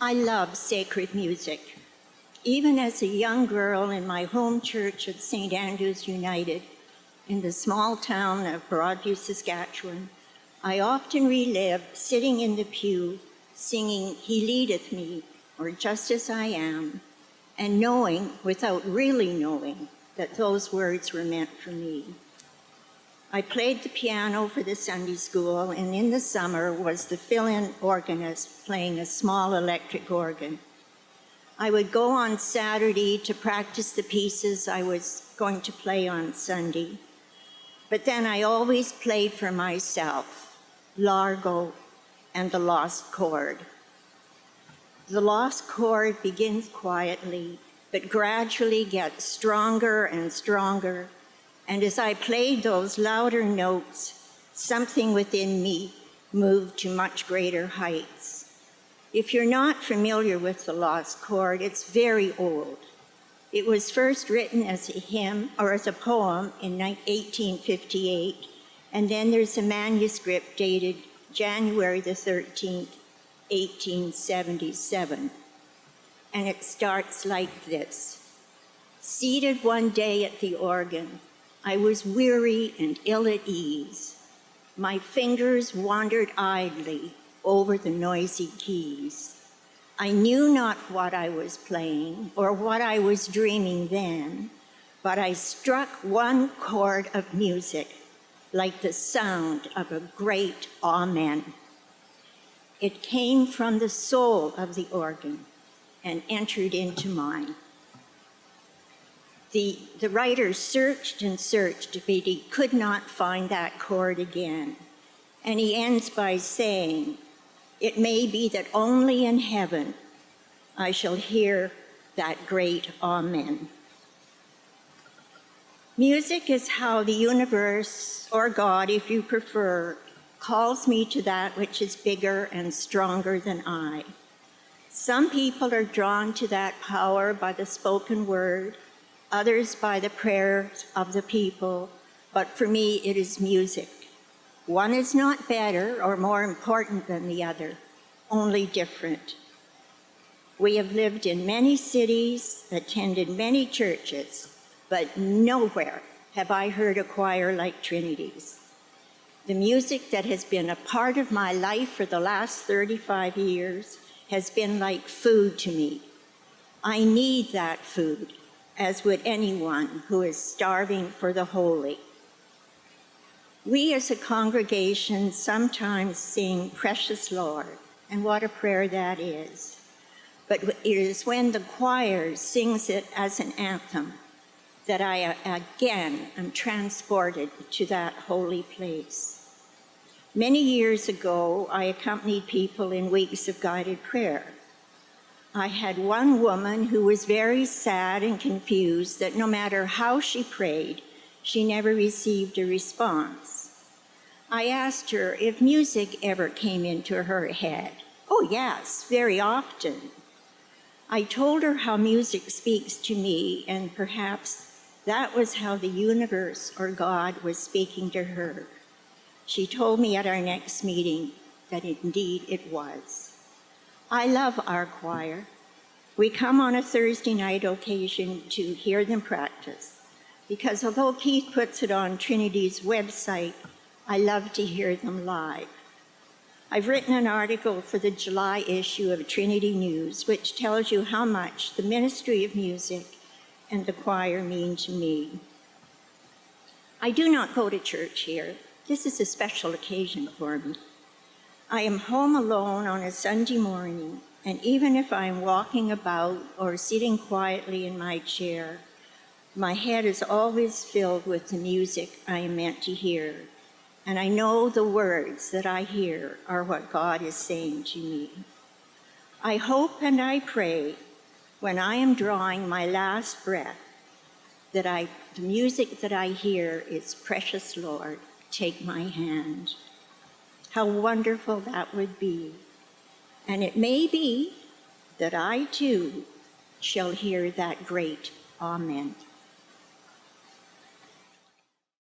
I love sacred music. Even as a young girl in my home church at St. Andrew's United in the small town of Broadview, Saskatchewan, I often relive sitting in the pew singing "He Leadeth Me," or "Just As I Am," and knowing, without really knowing, that those words were meant for me. I played the piano for the Sunday school, and in the summer was the fill-in organist playing a small electric organ. I would go on Saturday to practice the pieces I was going to play on Sunday, but then I always played for myself, Largo and the Lost Chord. The Lost Chord begins quietly, but gradually gets stronger and stronger. And as I played those louder notes, something within me moved to much greater heights. If you're not familiar with the Lost Chord, it's very old. It was first written as a hymn or as a poem in 1858, and then there's a manuscript dated January the 13th, 1877. And it starts like this. Seated one day at the organ, I was weary and ill at ease. My fingers wandered idly over the noisy keys. I knew not what I was playing or what I was dreaming then, but I struck one chord of music like the sound of a great amen. It came from the soul of the organ and entered into mine. The writer searched and searched, but he could not find that chord again. And he ends by saying, "It may be that only in heaven I shall hear that great amen." Music is how the universe, or God if you prefer, calls me to that which is bigger and stronger than I. Some people are drawn to that power by the spoken word, others by the prayers of the people, but for me it is music. One is not better or more important than the other, only different. We have lived in many cities, attended many churches, but nowhere have I heard a choir like Trinity's. The music that has been a part of my life for the last 35 years has been like food to me. I need that food, as would anyone who is starving for the holy. We as a congregation sometimes sing "Precious Lord," and what a prayer that is. But it is when the choir sings it as an anthem that I again am transported to that holy place. Many years ago, I accompanied people in weeks of guided prayer. I had one woman who was very sad and confused that no matter how she prayed, she never received a response. I asked her if music ever came into her head. "Oh yes, very often." I told her how music speaks to me, and perhaps that was how the universe or God was speaking to her. She told me at our next meeting that indeed it was. I love our choir. We come on a Thursday night occasion to hear them practice, because although Keith puts it on Trinity's website, I love to hear them live. I've written an article for the July issue of Trinity News, which tells you how much the ministry of music and the choir mean to me. I do not go to church here. This is a special occasion for me. I am home alone on a Sunday morning, and even if I'm walking about or sitting quietly in my chair, my head is always filled with the music I am meant to hear, and I know the words that I hear are what God is saying to me. I hope and I pray when I am drawing my last breath that the music that I hear is "Precious Lord, take my hand." How wonderful that would be. And it may be that I too shall hear that great amen.